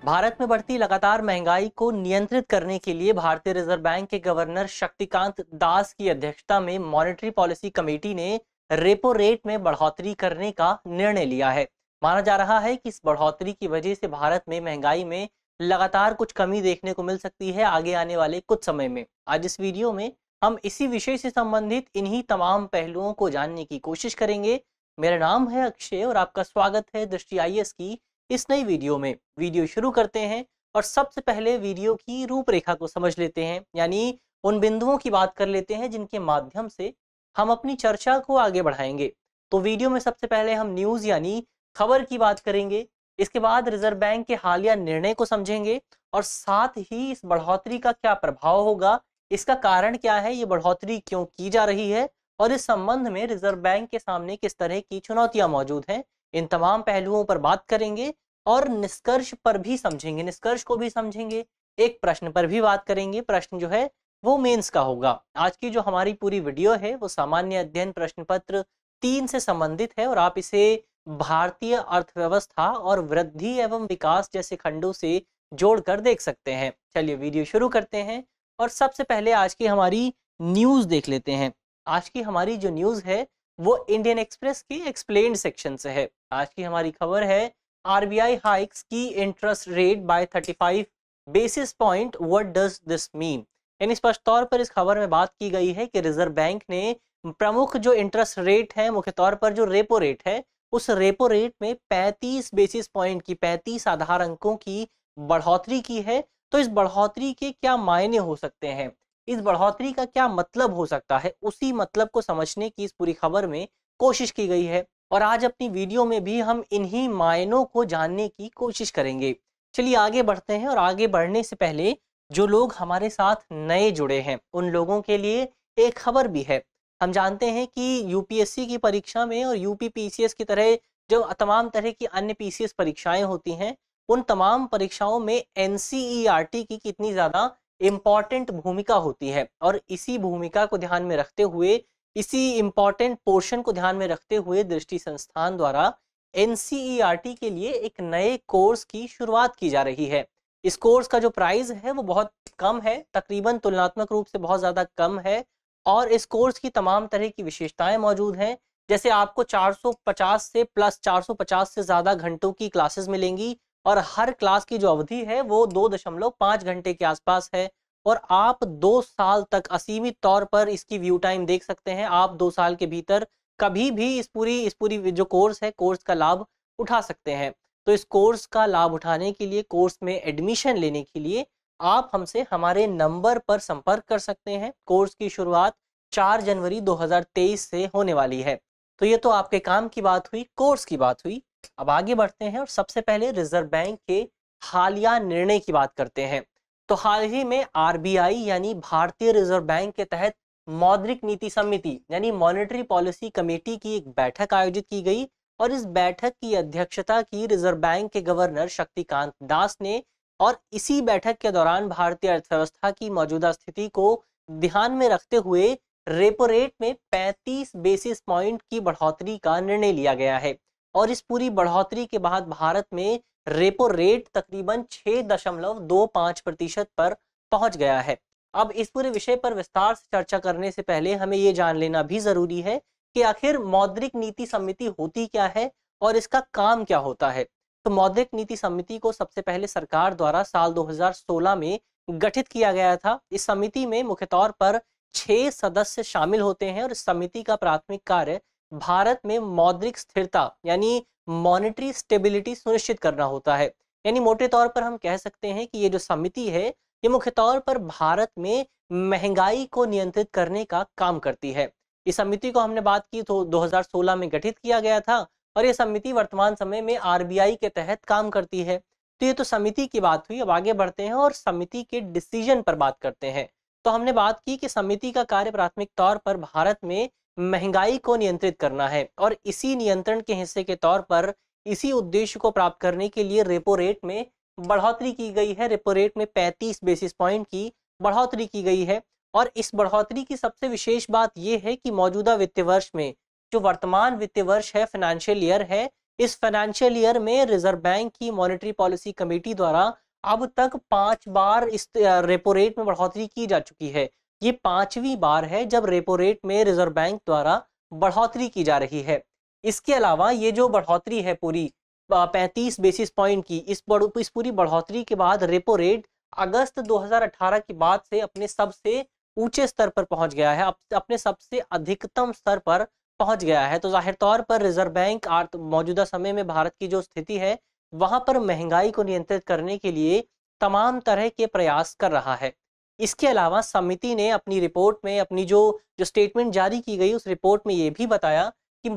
भारत में बढ़ती लगातार महंगाई को नियंत्रित करने के लिए भारतीय रिजर्व बैंक के गवर्नर शक्तिकांत दास की अध्यक्षता में मॉनेटरी पॉलिसी कमेटी ने रेपो रेट में बढ़ोतरी करने का निर्णय लिया है। माना जा रहा है कि इस बढ़ोतरी की वजह से भारत में महंगाई में लगातार कुछ कमी देखने को मिल सकती है आगे आने वाले कुछ समय में। आज इस वीडियो में हम इसी विषय से संबंधित इन्हीं तमाम पहलुओं को जानने की कोशिश करेंगे। मेरा नाम है अक्षय और आपका स्वागत है दृष्टि आईएएस की इस नई वीडियो में। वीडियो शुरू करते हैं और सबसे पहले वीडियो की रूपरेखा को समझ लेते हैं, यानी उन बिंदुओं की बात कर लेते हैं जिनके माध्यम से हम अपनी चर्चा को आगे बढ़ाएंगे। तो वीडियो में सबसे पहले हम न्यूज़ यानी खबर की बात करेंगे, इसके बाद रिजर्व बैंक के हालिया निर्णय को समझेंगे और साथ ही इस बढ़ोतरी का क्या प्रभाव होगा, इसका कारण क्या है, ये बढ़ोतरी क्यों की जा रही है और इस संबंध में रिजर्व बैंक के सामने किस तरह की चुनौतियां मौजूद हैं। इन तमाम पहलुओं पर बात करेंगे और निष्कर्ष पर भी समझेंगे, निष्कर्ष को भी समझेंगे। एक प्रश्न पर भी बात करेंगे, प्रश्न जो है वो मेंस का होगा। आज की जो हमारी पूरी वीडियो है वो सामान्य अध्ययन प्रश्न पत्र 3 से संबंधित है और आप इसे भारतीय अर्थव्यवस्था और वृद्धि एवं विकास जैसे खंडों से जोड़कर देख सकते हैं। चलिए वीडियो शुरू करते हैं और सबसे पहले आज की हमारी न्यूज़ देख लेते हैं। आज की हमारी जो न्यूज़ है वो इंडियन एक्सप्रेस के एक्सप्लेन्ड सेक्शन से है। आज की हमारी खबर है आरबीआई हाइक्स की interest rate by 35 basis point, what does this mean. यानी स्पष्ट तौर पर इस खबर में बात की गई है कि रिजर्व बैंक ने प्रमुख जो इंटरेस्ट रेट है, मुख्य तौर पर जो रेपो रेट है, उस रेपो रेट में 35 बेसिस पॉइंट की 35 आधार अंकों की बढ़ोतरी की है। तो इस बढ़ोतरी के क्या मायने हो सकते हैं, इस बढ़ोतरी का क्या मतलब हो सकता है, उसी मतलब को समझने की इस पूरी खबर में कोशिश की गई है और आज अपनी वीडियो में भी हम इन्हीं मायनों को जानने की कोशिश करेंगे। चलिए आगे बढ़ते हैं और आगे बढ़ने से पहले जो लोग हमारे साथ नए जुड़े हैं उन लोगों के लिए एक खबर भी है। हम जानते हैं कि यूपीएससी की परीक्षा में और यूपीपीसीएस की तरह जो तमाम तरह की अन्य पीसीएस परीक्षाएं होती हैं, उन तमाम परीक्षाओं में एनसीईआरटी की कितनी ज़्यादा इम्पॉर्टेंट भूमिका होती है और इसी भूमिका को ध्यान में रखते हुए, इसी इम्पॉर्टेंट पोर्शन को ध्यान में रखते हुए दृष्टि संस्थान द्वारा एनसीईआरटी के लिए एक नए कोर्स की शुरुआत की जा रही है। इस कोर्स का जो प्राइस है वो बहुत कम है, तकरीबन तुलनात्मक रूप से बहुत ज़्यादा कम है और इस कोर्स की तमाम तरह की विशेषताएं मौजूद हैं। जैसे आपको 450 से प्लस 450 से ज़्यादा घंटों की क्लासेस मिलेंगी और हर क्लास की जो अवधि है वो 2.5 घंटे के आसपास है और आप 2 साल तक असीमित तौर पर इसकी व्यू टाइम देख सकते हैं। आप 2 साल के भीतर कभी भी इस पूरी जो कोर्स है, कोर्स का लाभ उठा सकते हैं। तो इस कोर्स का लाभ उठाने के लिए, कोर्स में एडमिशन लेने के लिए आप हमसे हमारे नंबर पर संपर्क कर सकते हैं। कोर्स की शुरुआत 4 जनवरी 2023 से होने वाली है। तो ये तो आपके काम की बात हुई, कोर्स की बात हुई। अब आगे बढ़ते हैं और सबसे पहले रिजर्व बैंक के हालिया निर्णय की बात करते हैं। तो हाल ही में आरबीआई यानी भारतीय रिजर्व बैंक के तहत मौद्रिक नीति समिति यानी मॉनेटरी पॉलिसी कमेटी की एक बैठक आयोजित की गई और इस बैठक की अध्यक्षता की रिजर्व बैंक के गवर्नर शक्तिकांत दास ने और इसी बैठक के दौरान भारतीय अर्थव्यवस्था की मौजूदा स्थिति को ध्यान में रखते हुए रेपो रेट में 35 बेसिस पॉइंट की बढ़ोतरी का निर्णय लिया गया है और इस पूरी बढ़ोतरी के बाद भारत में रेपो रेट तकरीबन 6.25% पर पहुंच गया है। अब इस पूरे विषय पर विस्तार से चर्चा करने से पहले हमें ये जान लेना भी जरूरी है कि आखिर मौद्रिक नीति समिति होती क्या है और इसका काम क्या होता है। तो मौद्रिक नीति समिति को सबसे पहले सरकार द्वारा साल 2016 में गठित किया गया था। इस समिति में मुख्य तौर पर 6 सदस्य शामिल होते हैं और इस समिति का प्राथमिक कार्य भारत में मौद्रिक स्थिरता यानी मॉनेटरी स्टेबिलिटी सुनिश्चित करना होता है। यानी मोटे तौर पर हम कह सकते हैं कि ये जो समिति है ये मुख्य तौर पर भारत में महंगाई को नियंत्रित करने का काम करती है। इस समिति को हमने बात की तो 2016 में गठित किया गया था और ये समिति वर्तमान समय में आरबीआई के तहत काम करती है। तो ये तो समिति की बात हुई। अब आगे बढ़ते हैं और समिति के डिसीजन पर बात करते हैं। तो हमने बात की कि समिति का कार्य प्राथमिक तौर पर भारत में महंगाई को नियंत्रित करना है और इसी नियंत्रण के हिस्से के तौर पर इसी उद्देश्य को प्राप्त करने के लिए रेपो रेट में बढ़ोतरी की गई है। रेपो रेट में 35 बेसिस पॉइंट की बढ़ोतरी की गई है और इस बढ़ोतरी की सबसे विशेष बात यह है कि मौजूदा वित्तीय वर्ष में, जो वर्तमान वित्तीय वर्ष है, फाइनेंशियल ईयर है, इस फाइनेंशियल ईयर में रिजर्व बैंक की मॉनेटरी पॉलिसी कमेटी द्वारा अब तक 5 बार इस रेपो रेट में बढ़ोतरी की जा चुकी है। ये 5वीं बार है जब रेपो रेट में रिजर्व बैंक द्वारा बढ़ोतरी की जा रही है। इसके अलावा ये जो बढ़ोतरी है पूरी 35 बेसिस पॉइंट की, इस पूरी बढ़ोतरी के बाद रेपो रेट अगस्त 2018 के बाद से अपने सबसे ऊंचे स्तर पर पहुंच गया है, अपने सबसे अधिकतम स्तर पर पहुंच गया है। तो जाहिर तौर पर रिजर्व बैंक मौजूदा समय में भारत की जो स्थिति है वहां पर महंगाई को नियंत्रित करने के लिए तमाम तरह के प्रयास कर रहा है। इसके अलावा समिति ने अपनी रिपोर्ट में अपनी जो स्टेटमेंट जारी की गई उस रिपोर्ट में ये भी बताया कि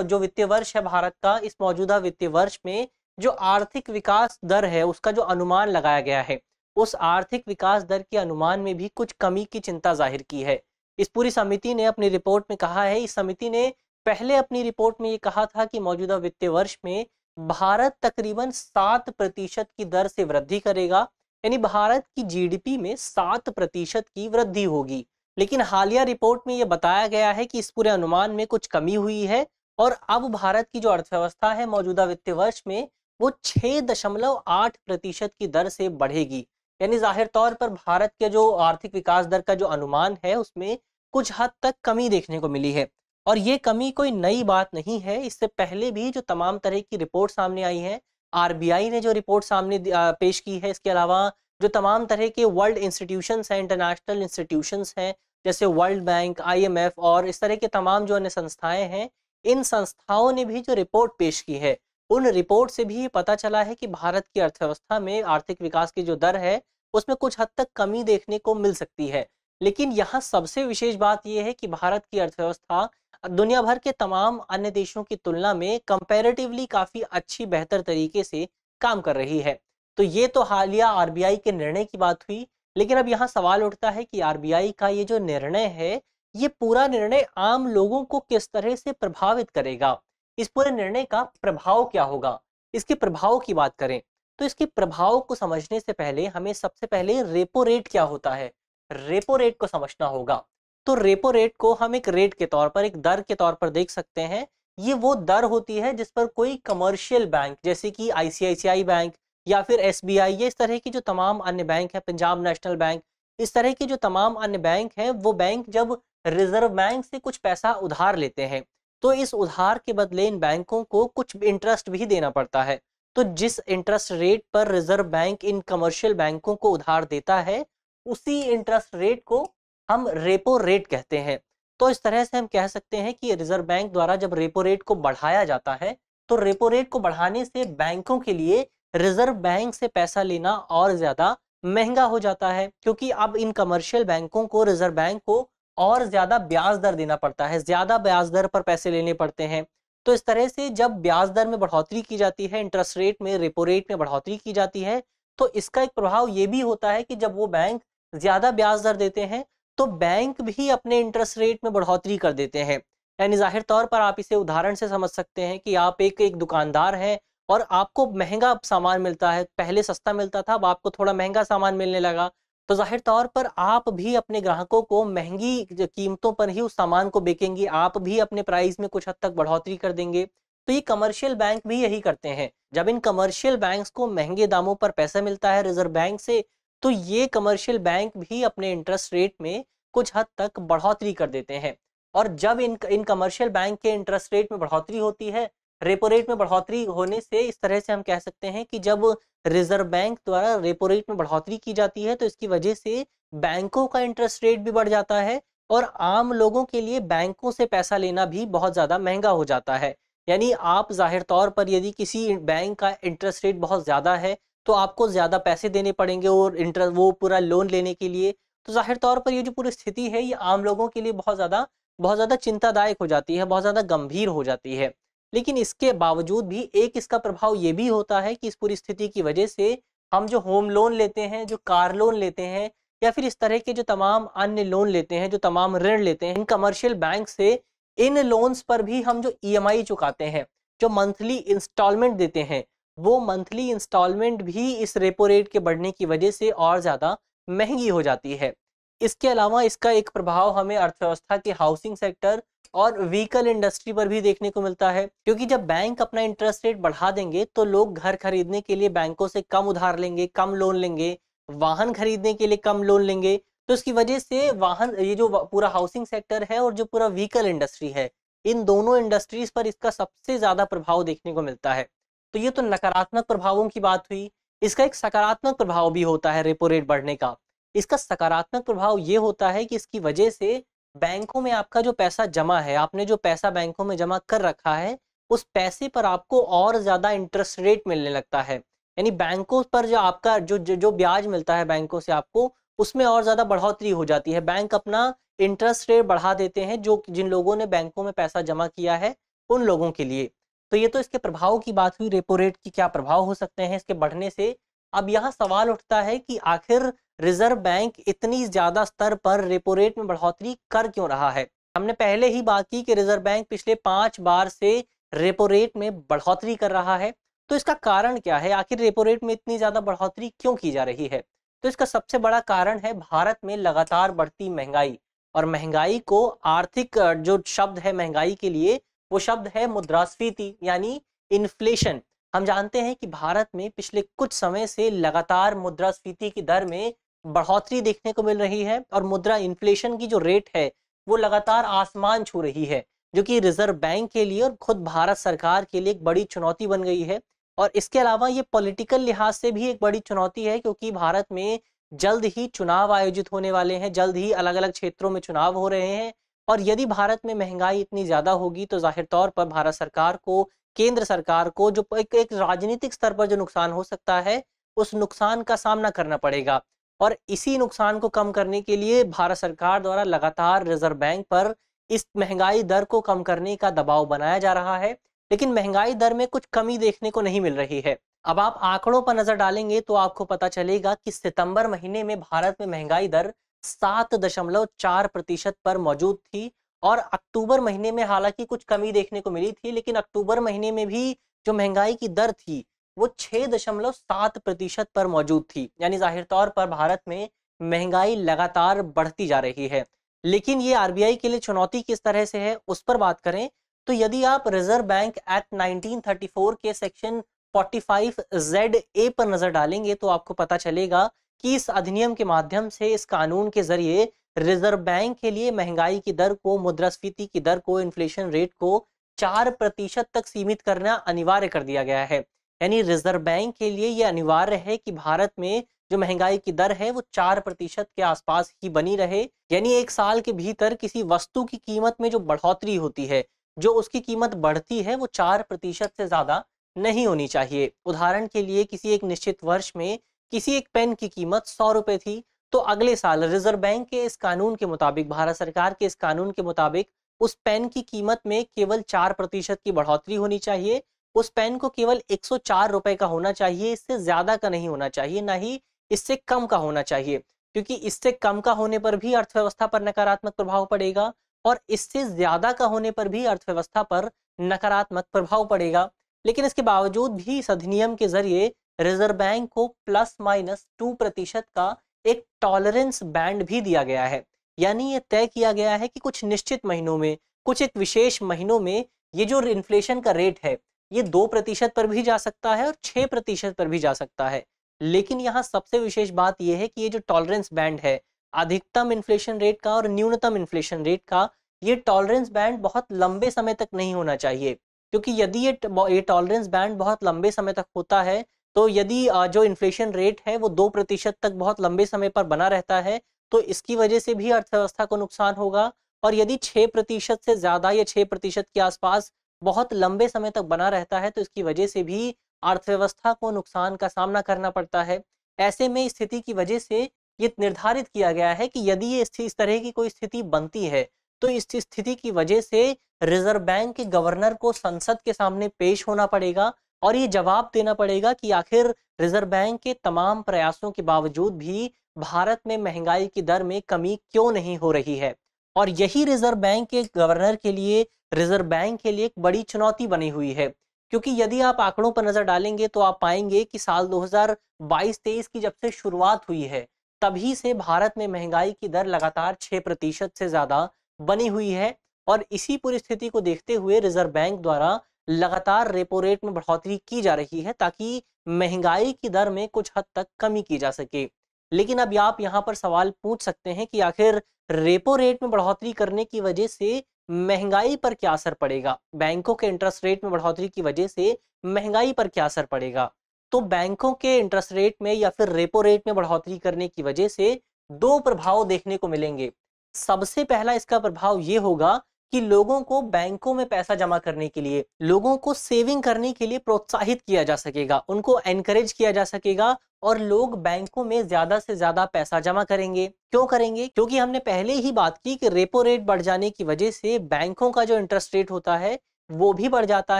जो वित्तीय वर्ष है भारत का, इस मौजूदा वित्तीय वर्ष में जो आर्थिक विकास दर है उसका जो अनुमान लगाया गया है, उस आर्थिक विकास दर के अनुमान में भी कुछ कमी की चिंता जाहिर की है। इस पूरी समिति ने अपनी रिपोर्ट में कहा है, इस समिति ने पहले अपनी रिपोर्ट में ये कहा था कि मौजूदा वित्तीय वर्ष में भारत तकरीबन 7% की दर से वृद्धि करेगा, यानी भारत की जीडीपी में 7% की वृद्धि होगी। लेकिन हालिया रिपोर्ट में यह बताया गया है कि इस पूरे अनुमान में कुछ कमी हुई है और अब भारत की जो अर्थव्यवस्था है मौजूदा वित्तीय वर्ष में वो 6.8% की दर से बढ़ेगी। यानी जाहिर तौर पर भारत के जो आर्थिक विकास दर का जो अनुमान है उसमें कुछ हद तक कमी देखने को मिली है। और ये कमी कोई नई बात नहीं है, इससे पहले भी जो तमाम तरह की रिपोर्ट सामने आई है, आरबीआई ने जो रिपोर्ट सामने पेश की है, इसके अलावा जो तमाम तरह के वर्ल्ड इंस्टीट्यूशंस हैं, इंटरनेशनल इंस्टीट्यूशंस हैं, जैसे वर्ल्ड बैंक, आईएमएफ और इस तरह के तमाम जो अन्य संस्थाएं हैं, इन संस्थाओं ने भी जो रिपोर्ट पेश की है उन रिपोर्ट से भी पता चला है कि भारत की अर्थव्यवस्था में आर्थिक विकास की जो दर है उसमें कुछ हद तक कमी देखने को मिल सकती है। लेकिन यहाँ सबसे विशेष बात यह है कि भारत की अर्थव्यवस्था दुनिया भर के तमाम अन्य देशों की तुलना में कंपैरेटिवली काफी अच्छी बेहतर तरीके से काम कर रही है। तो ये तो हालिया आरबीआई के निर्णय की बात हुई, लेकिन अब यहाँ सवाल उठता है कि आरबीआई का ये जो निर्णय है ये पूरा निर्णय आम लोगों को किस तरह से प्रभावित करेगा, इस पूरे निर्णय का प्रभाव क्या होगा। इसके प्रभाव की बात करें तो इसके प्रभाव को समझने से पहले हमें सबसे पहले रेपो रेट क्या होता है, रेपो रेट को समझना होगा। तो रेपो रेट को हम एक रेट के तौर पर, एक दर के तौर पर देख सकते हैं। ये वो दर होती है जिस पर कोई कमर्शियल बैंक जैसे कि आईसीआईसीआई बैंक या फिर एसबीआई, ये इस तरह की जो तमाम अन्य बैंक है, पंजाब नेशनल बैंक, इस तरह के जो तमाम अन्य बैंक हैं, वो बैंक जब रिजर्व बैंक से कुछ पैसा उधार लेते हैं तो इस उधार के बदले इन बैंकों को कुछ इंटरेस्ट भी देना पड़ता है। तो जिस इंटरेस्ट रेट पर रिजर्व बैंक इन कमर्शियल बैंकों को उधार देता है उसी इंटरेस्ट रेट को हम रेपो रेट कहते हैं। तो इस तरह से हम कह सकते हैं कि रिजर्व बैंक द्वारा जब रेपो रेट को बढ़ाया जाता है तो रेपो रेट को बढ़ाने से बैंकों के लिए रिजर्व बैंक से पैसा लेना और ज्यादा महंगा हो जाता है, क्योंकि अब इन कमर्शियल बैंकों को रिजर्व बैंक को और ज्यादा ब्याज दर देना पड़ता है, ज्यादा ब्याज दर पर पैसे लेने पड़ते हैं। तो इस तरह से जब ब्याज दर में बढ़ोतरी की जाती है, इंटरेस्ट रेट में, रेपो रेट में बढ़ोतरी की जाती है, तो इसका एक प्रभाव ये भी होता है कि जब वो बैंक ज्यादा ब्याज दर देते हैं तो बैंक भी अपने इंटरेस्ट रेट में बढ़ोतरी कर देते हैं। यानी जाहिर तौर पर आप इसे उदाहरण से समझ सकते हैं कि आप एक दुकानदार हैं और आपको महंगा सामान मिलता है, पहले सस्ता मिलता था, अब आपको थोड़ा महंगा सामान मिलने लगा, तो जाहिर तौर पर आप भी अपने ग्राहकों को महंगी कीमतों पर ही उस सामान को बेचेंगे, आप भी अपने प्राइस में कुछ हद तक बढ़ोतरी कर देंगे। तो ये कमर्शियल बैंक भी यही करते हैं। जब इन कमर्शियल बैंक्स को महंगे दामों पर पैसा मिलता है रिजर्व बैंक से, तो ये कमर्शियल बैंक भी अपने इंटरेस्ट रेट में कुछ हद तक बढ़ोतरी कर देते हैं। और जब इन कमर्शियल बैंक के इंटरेस्ट रेट में बढ़ोतरी होती है, रेपो रेट में बढ़ोतरी होने से इस तरह से हम कह सकते हैं कि जब रिजर्व बैंक द्वारा रेपो रेट में बढ़ोतरी की जाती है तो इसकी वजह से बैंकों का इंटरेस्ट रेट भी बढ़ जाता है और आम लोगों के लिए बैंकों से पैसा लेना भी बहुत ज़्यादा महंगा हो जाता है। यानी आप जाहिर तौर पर यदि किसी बैंक का इंटरेस्ट रेट बहुत ज़्यादा है तो आपको ज़्यादा पैसे देने पड़ेंगे और वो पूरा लोन लेने के लिए। तो जाहिर तौर पर ये जो पूरी स्थिति है ये आम लोगों के लिए बहुत ज़्यादा चिंतादायक हो जाती है, बहुत ज़्यादा गंभीर हो जाती है। लेकिन इसके बावजूद भी एक इसका प्रभाव ये भी होता है कि इस पूरी स्थिति की वजह से हम जो होम लोन लेते हैं, जो कार लोन लेते हैं या फिर इस तरह के जो तमाम अन्य लोन लेते हैं, जो तमाम ऋण लेते हैं इन कमर्शियल बैंक से, इन लोन्स पर भी हम जो ईएमआई चुकाते हैं, जो मंथली इंस्टॉलमेंट देते हैं, वो मंथली इंस्टॉलमेंट भी इस रेपो रेट के बढ़ने की वजह से और ज़्यादा महंगी हो जाती है। इसके अलावा इसका एक प्रभाव हमें अर्थव्यवस्था के हाउसिंग सेक्टर, और व्हीकल इंडस्ट्री पर भी देखने को मिलता है, क्योंकि जब बैंक अपना इंटरेस्ट रेट बढ़ा देंगे तो लोग घर खरीदने के लिए बैंकों से कम उधार लेंगे, कम लोन लेंगे, वाहन खरीदने के लिए कम लोन लेंगे। तो इसकी वजह से वाहन, ये जो पूरा हाउसिंग सेक्टर है और जो पूरा व्हीकल इंडस्ट्री है, इन दोनों इंडस्ट्रीज पर इसका सबसे ज्यादा प्रभाव देखने को मिलता है। तो ये तो नकारात्मक प्रभावों की बात हुई। इसका एक सकारात्मक प्रभाव भी होता है रेपो रेट बढ़ने का। इसका सकारात्मक प्रभाव ये होता है कि इसकी वजह से बैंकों में आपका जो पैसा जमा है, आपने जो पैसा बैंकों में जमा कर रखा है, उस पैसे पर आपको और ज्यादा इंटरेस्ट रेट मिलने लगता है। यानी बैंकों पर जो आपका जो ब्याज मिलता है बैंकों से आपको, उसमें और ज्यादा बढ़ोतरी हो जाती है। बैंक अपना इंटरेस्ट रेट बढ़ा देते हैं जो जिन लोगों ने बैंकों में पैसा जमा किया है उन लोगों के लिए। तो ये तो इसके प्रभाव की बात हुई, रेपो रेट की क्या प्रभाव हो सकते हैं इसके बढ़ने से। अब यहाँ सवाल उठता है कि आखिर रिजर्व बैंक इतनी ज्यादा स्तर पर रेपो रेट में बढ़ोतरी कर क्यों रहा है। हमने पहले ही बात की कि रिजर्व बैंक पिछले 5 बार से रेपो रेट में बढ़ोतरी कर रहा है। तो इसका कारण क्या है, आखिर रेपो रेट में इतनी ज्यादा बढ़ोतरी क्यों की जा रही है। तो इसका सबसे बड़ा कारण है भारत में लगातार बढ़ती महंगाई। और महंगाई को आर्थिक जो शब्द है महंगाई के लिए, वो शब्द है मुद्रास्फीति यानी इन्फ्लेशन। हम जानते हैं कि भारत में पिछले कुछ समय से लगातार मुद्रास्फीति की दर में बढ़ोतरी देखने को मिल रही है और मुद्रा इन्फ्लेशन की जो रेट है वो लगातार आसमान छू रही है, जो कि रिजर्व बैंक के लिए और खुद भारत सरकार के लिए एक बड़ी चुनौती बन गई है। और इसके अलावा ये पॉलिटिकल लिहाज से भी एक बड़ी चुनौती है, क्योंकि भारत में जल्द ही चुनाव आयोजित होने वाले हैं, जल्द ही अलग अलग क्षेत्रों में चुनाव हो रहे हैं। और यदि भारत में महंगाई इतनी ज्यादा होगी तो जाहिर तौर पर भारत सरकार को, केंद्र सरकार को जो एक राजनीतिक स्तर पर जो नुकसान हो सकता है, उस नुकसान का सामना करना पड़ेगा। और इसी नुकसान को कम करने के लिए भारत सरकार द्वारा लगातार रिजर्व बैंक पर इस महंगाई दर को कम करने का दबाव बनाया जा रहा है। लेकिन महंगाई दर में कुछ कमी देखने को नहीं मिल रही है। अब आप आंकड़ों पर नजर डालेंगे तो आपको पता चलेगा कि सितंबर महीने में भारत में महंगाई दर 7.4% पर मौजूद थी। और अक्टूबर महीने में हालांकि कुछ कमी देखने को मिली थी, लेकिन अक्टूबर महीने में भी जो महंगाई की दर थी वो 6.7% पर मौजूद थी। यानी जाहिर तौर पर भारत में महंगाई लगातार बढ़ती जा रही है। लेकिन ये आरबीआई के लिए चुनौती किस तरह से है उस पर बात करें तो यदि आप रिजर्व बैंक एक्ट 1934 के सेक्शन 45ZA पर नजर डालेंगे तो आपको पता चलेगा कि इस अधिनियम के माध्यम से, इस कानून के जरिए रिजर्व बैंक के लिए महंगाई की दर को, मुद्रास्फीति की दर को, इन्फ्लेशन रेट को 4% तक सीमित करना अनिवार्य कर दिया गया है। यानी रिजर्व बैंक के लिए यह अनिवार्य है कि भारत में जो महंगाई की दर है वो 4% के आसपास ही बनी रहे। यानी एक साल के भीतर किसी वस्तु की कीमत में जो बढ़ोतरी होती है, जो उसकी कीमत बढ़ती है, वो 4% से ज्यादा नहीं होनी चाहिए। उदाहरण के लिए किसी एक निश्चित वर्ष में किसी एक पेन की कीमत 100 रुपए थी, तो अगले साल रिजर्व बैंक के इस कानून के मुताबिक, भारत सरकार के इस कानून के मुताबिक, उस पेन की कीमत में केवल 4% की बढ़ोतरी होनी चाहिए। उस पेन को केवल 104 रुपए का होना चाहिए, इससे ज्यादा का नहीं होना चाहिए, ना ही इससे कम का होना चाहिए। क्योंकि इससे कम का होने पर भी अर्थव्यवस्था पर नकारात्मक प्रभाव पड़ेगा और इससे ज्यादा का होने पर भी अर्थव्यवस्था पर नकारात्मक प्रभाव पड़ेगा। लेकिन इसके बावजूद भी इस अधिनियम के जरिए रिजर्व बैंक को +-2% का एक टॉलरेंस बैंड भी दिया गया है। यानी ये तय किया गया है कि कुछ निश्चित महीनों में, कुछ एक विशेष महीनों में ये जो इन्फ्लेशन का रेट है ये 2% पर भी जा सकता है और 6% पर भी जा सकता है। लेकिन यहाँ सबसे विशेष बात यह है कि ये जो टॉलरेंस बैंड है, अधिकतम इन्फ्लेशन रेट का और न्यूनतम इन्फ्लेशन रेट का, ये टॉलरेंस बैंड बहुत लंबे समय तक नहीं होना चाहिए। क्योंकि यदि ये टॉलरेंस बैंड बहुत लंबे समय तक होता है, तो यदि जो इन्फ्लेशन रेट है वो 2% तक बहुत लंबे समय पर बना रहता है, तो इसकी वजह से भी अर्थव्यवस्था को नुकसान होगा। और यदि 6% से ज्यादा या 6% के आसपास बहुत लंबे समय तक बना रहता है, तो इसकी वजह से भी अर्थव्यवस्था को नुकसान का सामना करना पड़ता है। ऐसे में स्थिति की वजह से ये निर्धारित किया गया है कि यदि ये इस तरह की कोई स्थिति बनती है, तो इस स्थिति की वजह से रिजर्व बैंक के गवर्नर को संसद के सामने पेश होना पड़ेगा और ये जवाब देना पड़ेगा कि आखिर रिजर्व बैंक के तमाम प्रयासों के बावजूद भी भारत में महंगाई की दर में कमी क्यों नहीं हो रही है। और यही रिजर्व बैंक के गवर्नर के लिए, रिजर्व बैंक के लिए एक बड़ी चुनौती बनी हुई है। क्योंकि यदि आप आंकड़ों पर नजर डालेंगे तो आप पाएंगे कि साल 2022-23 की जब से शुरुआत हुई है, तभी से भारत में महंगाई की दर लगातार 6% से ज्यादा बनी हुई है। और इसी पूरी स्थिति को देखते हुए रिजर्व बैंक द्वारा लगातार रेपो रेट में बढ़ोतरी की जा रही है ताकि महंगाई की दर में कुछ हद तक कमी की जा सके। लेकिन अब आप यहाँ पर सवाल पूछ सकते हैं कि आखिर रेपो रेट में बढ़ोतरी करने की वजह से महंगाई पर क्या असर पड़ेगा? बैंकों के इंटरेस्ट रेट में बढ़ोतरी की वजह से महंगाई पर क्या असर पड़ेगा? तो बैंकों के इंटरेस्ट रेट में या फिर रेपो रेट में बढ़ोतरी करने की वजह से दो प्रभाव देखने को मिलेंगे। सबसे पहला इसका प्रभाव ये होगा कि लोगों को बैंकों में पैसा जमा करने के लिए, लोगों को सेविंग करने के लिए प्रोत्साहित किया जा सकेगा, उनको एनकरेज किया जा सकेगा और लोग बैंकों में ज्यादा से ज्यादा पैसा जमा करेंगे। क्यों करेंगे? क्योंकि हमने पहले ही बात की कि रेपो रेट बढ़ जाने की वजह से बैंकों का जो इंटरेस्ट रेट होता है वो भी बढ़ जाता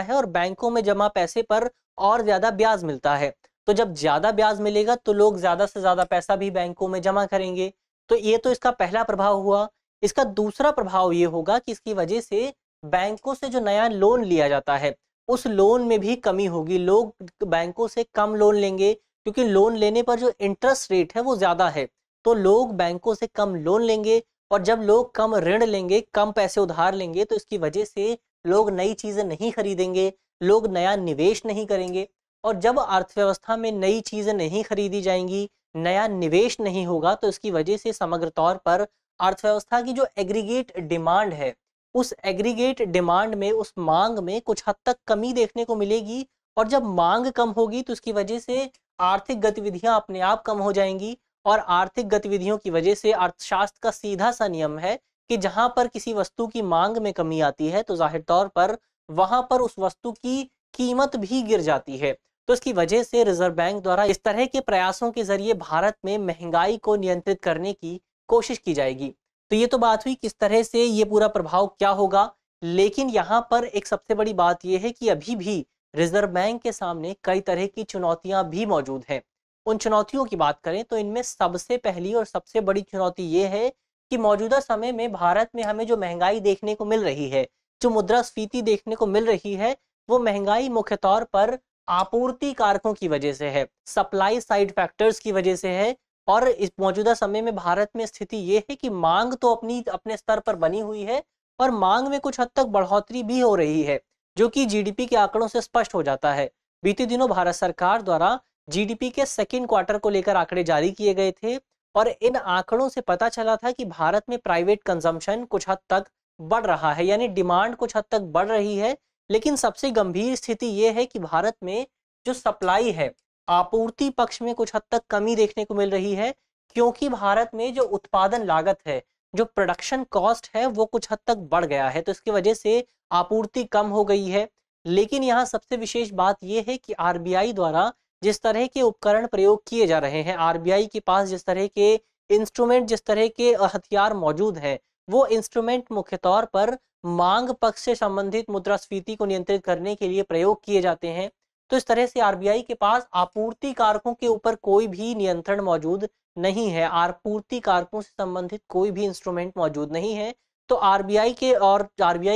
है और बैंकों में जमा पैसे पर और ज्यादा ब्याज मिलता है। तो जब ज्यादा ब्याज मिलेगा तो लोग ज्यादा से ज्यादा पैसा भी बैंकों में जमा करेंगे। तो ये तो इसका पहला प्रभाव हुआ। इसका दूसरा प्रभाव ये होगा कि इसकी वजह से बैंकों से जो नया लोन लिया जाता है उस लोन में भी कमी होगी। लोग बैंकों से कम लोन लेंगे क्योंकि लोन लेने पर जो इंटरेस्ट रेट है वो ज्यादा है। तो लोग बैंकों से कम लोन लेंगे और जब लोग कम ऋण लेंगे, कम पैसे उधार लेंगे तो इसकी वजह से लोग नई चीजें नहीं खरीदेंगे, लोग नया निवेश नहीं करेंगे। और जब अर्थव्यवस्था में नई चीजें नहीं खरीदी जाएंगी, नया निवेश नहीं होगा तो इसकी वजह से समग्र तौर पर अर्थव्यवस्था की जो एग्रीगेट डिमांड है उस एग्रीगेट डिमांड में, उस मांग में कुछ हद तक कमी देखने को मिलेगी। और जब मांग कम होगी तो इसकी वजह से आर्थिक गतिविधियां अपने आप कम हो जाएंगी और आर्थिक गतिविधियों की वजह से अर्थशास्त्र का सीधा सा नियम है कि जहां पर किसी वस्तु की मांग में कमी आती है तो जाहिर तौर पर वहां पर उस वस्तु की कीमत भी गिर जाती है। तो इसकी वजह से रिजर्व बैंक द्वारा इस तरह के प्रयासों के जरिए भारत में महंगाई को नियंत्रित करने की कोशिश की जाएगी। तो ये तो बात हुई किस तरह से ये पूरा प्रभाव क्या होगा। लेकिन यहाँ पर एक सबसे बड़ी बात यह है कि अभी भी रिजर्व बैंक के सामने कई तरह की चुनौतियां भी मौजूद हैं। उन चुनौतियों की बात करें तो इनमें सबसे पहली और सबसे बड़ी चुनौती ये है कि मौजूदा समय में भारत में हमें जो महंगाई देखने को मिल रही है, जो मुद्रास्फीति देखने को मिल रही है, वो महंगाई मुख्य तौर पर आपूर्ति कारकों की वजह से है, सप्लाई साइड फैक्टर्स की वजह से है। और इस मौजूदा समय में भारत में स्थिति ये है कि मांग तो अपने स्तर पर बनी हुई है और मांग में कुछ हद तक बढ़ोतरी भी हो रही है, जो कि जीडीपी के आंकड़ों से स्पष्ट हो जाता है। बीते दिनों भारत सरकार द्वारा जीडीपी के सेकेंड क्वार्टर को लेकर आंकड़े जारी किए गए थे और इन आंकड़ों से पता चला था कि भारत में प्राइवेट कंजम्पशन कुछ हद तक बढ़ रहा है, यानी डिमांड कुछ हद तक बढ़ रही है। लेकिन सबसे गंभीर स्थिति यह है कि भारत में जो सप्लाई है, आपूर्ति पक्ष में कुछ हद तक कमी देखने को मिल रही है, क्योंकि भारत में जो उत्पादन लागत है, जो प्रोडक्शन कॉस्ट है, वो कुछ हद तक बढ़ गया है। तो इसकी वजह से आपूर्ति कम हो गई है। लेकिन यहाँ सबसे विशेष बात यह है कि आरबीआई द्वारा जिस तरह के उपकरण प्रयोग किए जा रहे हैं, आरबीआई के पास जिस तरह के इंस्ट्रूमेंट, जिस तरह के हथियार मौजूद हैं, वो इंस्ट्रूमेंट मुख्य तौर पर मांग पक्ष से संबंधित मुद्रास्फीति को नियंत्रित करने के लिए प्रयोग किए जाते हैं। तो इस तरह से आरबीआई के पास आपूर्ति कारकों के ऊपर कोई भी नियंत्रण मौजूद नहीं है, आपूर्ति कारकों से संबंधित कोई भी इंस्ट्रूमेंट मौजूद नहीं है। तो आरबीआई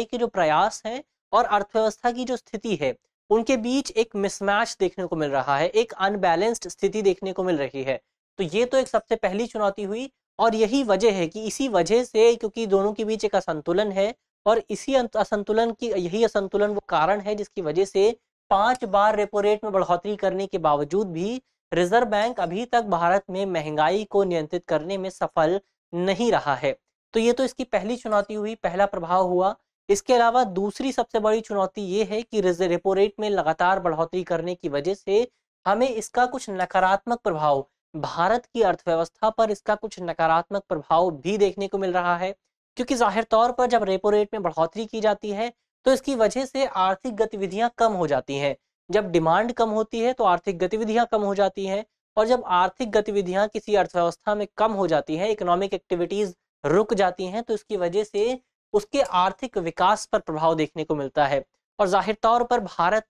के जो प्रयास हैं और अर्थव्यवस्था की जो स्थिति है, उनके बीच एक मिसमैच देखने को मिल रहा है, एक अनबैलेंस्ड स्थिति देखने को मिल रही है। तो ये तो एक सबसे पहली चुनौती हुई और यही वजह है कि इसी वजह से, क्योंकि दोनों के बीच एक असंतुलन है और यही असंतुलन वो कारण है जिसकी वजह से 5 बार रेपो रेट में बढ़ोतरी करने के बावजूद भी रिजर्व बैंक अभी तक भारत में महंगाई को नियंत्रित करने में सफल नहीं रहा है। तो ये तो इसकी पहली चुनौती हुई, पहला प्रभाव हुआ। इसके अलावा दूसरी सबसे बड़ी चुनौती ये है कि रेपो रेट में लगातार बढ़ोतरी करने की वजह से हमें इसका कुछ नकारात्मक प्रभाव, भारत की अर्थव्यवस्था पर इसका कुछ नकारात्मक प्रभाव भी देखने को मिल रहा है। क्योंकि जाहिर तौर पर जब रेपो रेट में बढ़ोतरी की जाती है तो इसकी वजह से आर्थिक गतिविधियां कम हो जाती हैं। जब डिमांड कम होती है तो आर्थिक गतिविधियां कम हो जाती हैं और जब आर्थिक गतिविधियां किसी अर्थव्यवस्था में कम हो जाती हैं, इकोनॉमिक एक्टिविटीज रुक जाती हैं, तो इसकी वजह से उसके आर्थिक विकास पर प्रभाव देखने को मिलता है। और जाहिर तौर पर भारत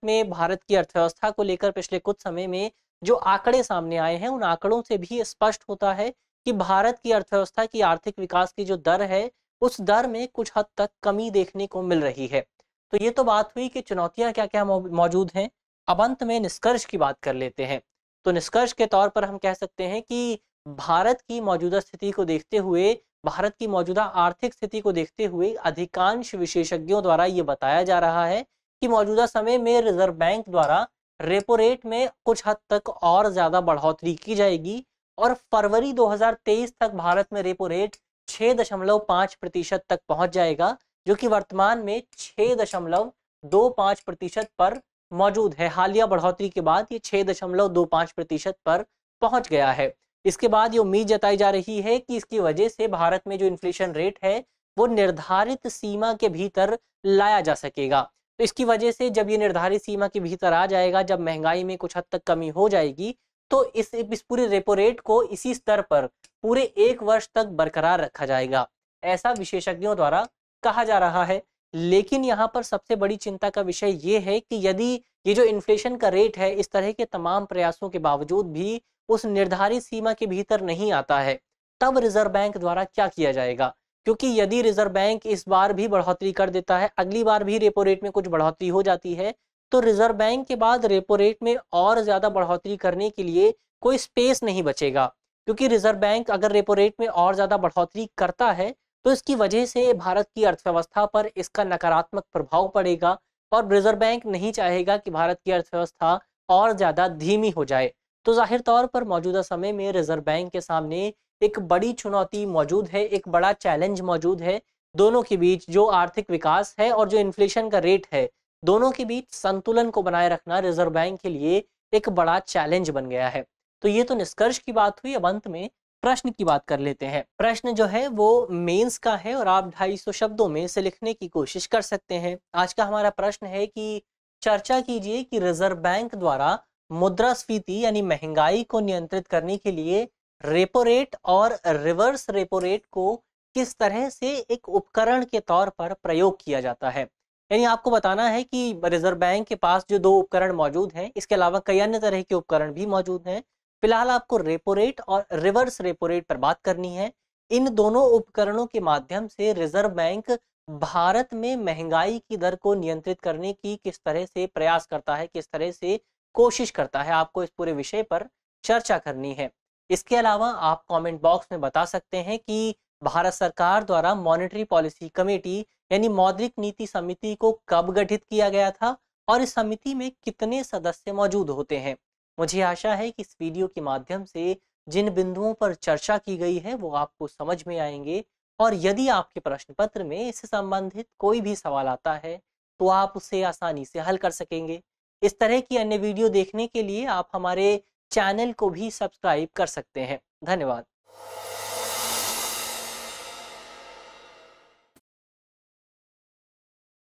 की अर्थव्यवस्था को लेकर पिछले कुछ समय में जो आंकड़े सामने आए हैं, उन आंकड़ों से भी स्पष्ट होता है कि भारत की अर्थव्यवस्था की आर्थिक विकास की जो दर है, उस दर में कुछ हद तक कमी देखने को मिल रही है। तो ये तो बात हुई कि चुनौतियां क्या क्या मौजूद हैं। अब अंत में निष्कर्ष की बात कर लेते हैं। तो निष्कर्ष के तौर पर हम कह सकते हैं कि भारत की मौजूदा स्थिति को देखते हुए भारत की मौजूदा आर्थिक स्थिति को देखते हुए अधिकांश विशेषज्ञों द्वारा ये बताया जा रहा है कि मौजूदा समय में रिजर्व बैंक द्वारा रेपो रेट में कुछ हद तक और ज्यादा बढ़ोतरी की जाएगी और फरवरी 2023 तक भारत में रेपो रेट 6.5% तक पहुंच जाएगा, जो कि वर्तमान में 6.25% पर मौजूद है। हालिया बढ़ोतरी के बाद ये 6.25% पर पहुंच गया है। इसके बाद ये उम्मीद जताई जा रही है कि इसकी वजह से भारत में जो इन्फ्लेशन रेट है वो निर्धारित सीमा के भीतर लाया जा सकेगा। तो इसकी वजह से जब ये निर्धारित सीमा के भीतर आ जाएगा, जब महंगाई में कुछ हद तक कमी हो जाएगी, तो इस पूरे रेपो रेट को इसी स्तर पर पूरे 1 वर्ष तक बरकरार रखा जाएगा, ऐसा विशेषज्ञों द्वारा कहा जा रहा है। लेकिन यहाँ पर सबसे बड़ी चिंता का विषय ये है कि यदि ये जो इन्फ्लेशन का रेट है इस तरह के तमाम प्रयासों के बावजूद भी उस निर्धारित सीमा के भीतर नहीं आता है, तब रिजर्व बैंक द्वारा क्या किया जाएगा? क्योंकि यदि रिजर्व बैंक इस बार भी बढ़ोतरी कर देता है, अगली बार भी रेपो रेट में कुछ बढ़ोतरी हो जाती है, तो रिजर्व बैंक के बाद रेपो रेट में और ज्यादा बढ़ोतरी करने के लिए कोई स्पेस नहीं बचेगा। क्योंकि रिजर्व बैंक अगर रेपो रेट में और ज्यादा बढ़ोतरी करता है तो इसकी वजह से भारत की अर्थव्यवस्था पर इसका नकारात्मक प्रभाव पड़ेगा और रिजर्व बैंक नहीं चाहेगा कि भारत की अर्थव्यवस्था और ज्यादा धीमी हो जाए। तो जाहिर तौर पर मौजूदा समय में रिजर्व बैंक के सामने एक बड़ी चुनौती मौजूद है, एक बड़ा चैलेंज मौजूद है। दोनों के बीच जो आर्थिक विकास है और जो इन्फ्लेशन का रेट है, दोनों के बीच संतुलन को बनाए रखना रिजर्व बैंक के लिए एक बड़ा चैलेंज बन गया है। तो ये तो निष्कर्ष की बात हुई। अब अंत में प्रश्न की बात कर लेते हैं। प्रश्न जो है वो मेंस का है और आप 250 शब्दों में इसे लिखने की कोशिश कर सकते हैं। आज का हमारा प्रश्न है कि चर्चा कीजिए कि रिजर्व बैंक द्वारा मुद्रास्फीति यानी महंगाई को नियंत्रित करने के लिए रेपो रेट और रिवर्स रेपो रेट को किस तरह से एक उपकरण के तौर पर प्रयोग किया जाता है। यानी आपको बताना है कि रिजर्व बैंक के पास जो 2 उपकरण मौजूद हैं, इसके अलावा कई अन्य तरह के उपकरण भी मौजूद हैं। फिलहाल आपको रेपो रेट और रिवर्स रेपो रेट पर बात करनी है। इन दोनों उपकरणों के माध्यम से रिजर्व बैंक भारत में महंगाई की दर को नियंत्रित करने की किस तरह से प्रयास करता है, किस तरह से कोशिश करता है, आपको इस पूरे विषय पर चर्चा करनी है। इसके अलावा आप कमेंट बॉक्स में बता सकते हैं कि भारत सरकार द्वारा मॉनेटरी पॉलिसी कमेटी यानी मौद्रिक नीति समिति को कब गठित किया गया था और इस समिति में कितने सदस्य मौजूद होते हैं। मुझे आशा है कि इस वीडियो के माध्यम से जिन बिंदुओं पर चर्चा की गई है वो आपको समझ में आएंगे और यदि आपके प्रश्न पत्र में इससे संबंधित कोई भी सवाल आता है तो आप उसे आसानी से हल कर सकेंगे। इस तरह की अन्य वीडियो देखने के लिए आप हमारे चैनल को भी सब्सक्राइब कर सकते हैं। धन्यवाद।